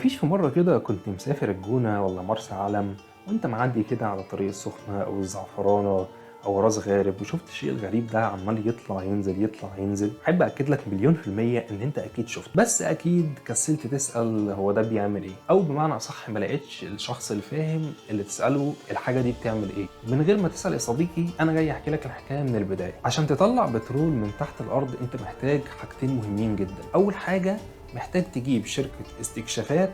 مفيش في مرة كده كنت مسافر الجونة ولا مرسى علم وانت معدي كده على طريق السخنة أو الزعفرانة أو راس غارب وشفت الشيء الغريب ده عمال يطلع ينزل يطلع ينزل؟ أحب أكد لك مليون في المية إن أنت أكيد شفت، بس أكيد كسلت تسأل هو ده بيعمل إيه، أو بمعنى أصح ما لقيتش الشخص الفاهم اللي تسأله الحاجة دي بتعمل إيه. من غير ما تسأل يا صديقي أنا جاي أحكي لك الحكاية من البداية. عشان تطلع بترول من تحت الأرض أنت محتاج حاجتين مهمين جدا. أول حاجة محتاج تجيب شركة استكشافات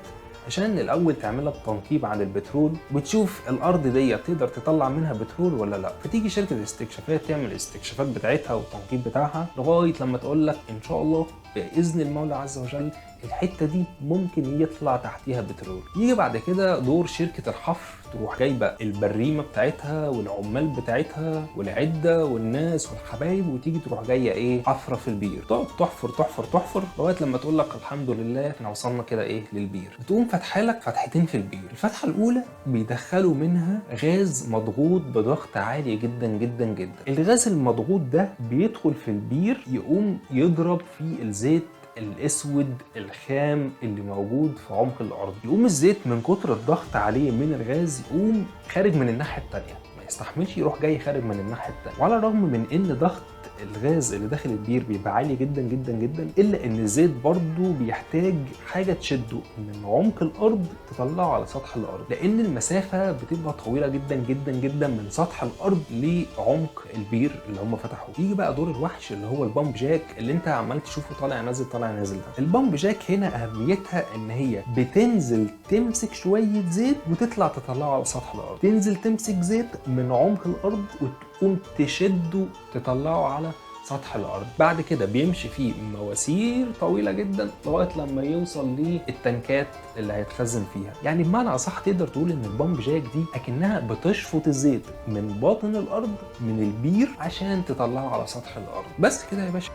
عشان الأول تعمل لك تنقيب عن البترول وتشوف الأرض دي تقدر تطلع منها بترول ولا لا. فتيجي شركة استكشافات تعمل الاستكشافات بتاعتها والتنقيب بتاعها لغاية لما تقول لك إن شاء الله بإذن المولى عز وجل الحتة دي ممكن يطلع تحتيها بترول. يجي بعد كده دور شركة الحفر، تروح جايبة البريمة بتاعتها والعمال بتاعتها والعدة والناس والحبايب وتيجي تروح جاية حفرة في البير. تقعد تحفر تحفر تحفر لغاية لما تقول لك الحمد لله احنا وصلنا كده للبير. بتقوم فاتحة لك فتحتين في البير. الفتحة الأولى بيدخلوا منها غاز مضغوط بضغط عالي جدا جدا جدا. الغاز المضغوط ده بيدخل في البير يقوم يضرب في الزيت الاسود الخام اللي موجود في عمق الارض. يقوم الزيت من كتر الضغط عليه من الغاز يقوم خارج من الناحيه الثانيه، ما يستحملش يروح جاي خارج من الناحيه الثانيه. وعلى الرغم من ان ضغط الغاز اللي داخل البير بيبقى عالي جدا جدا جدا الا ان الزيت برضو بيحتاج حاجه تشده من عمق الارض تطلعه على سطح الارض، لان المسافه بتبقى طويله جدا جدا جدا من سطح الارض لعمق البير اللي هم فتحوه. يجي بقى دور الوحش اللي هو البامب جاك اللي انت عمال تشوفه طالع نازل طالع نازل ده. البامب جاك هنا اهميتها ان هي بتنزل تمسك شويه زيت وتطلع تطلعه على سطح الارض، تنزل تمسك زيت من عمق الارض وتقوم تشده تطلعه على سطح الارض. بعد كده بيمشي فيه مواسير طويله جدا لغايه لما يوصل للتنكات اللي هيتخزن فيها. يعني بمعنى اصح تقدر تقول ان البامب جاك دي اكنها بتشفط الزيت من باطن الارض من البير عشان تطلعه على سطح الارض. بس كده يا باشا.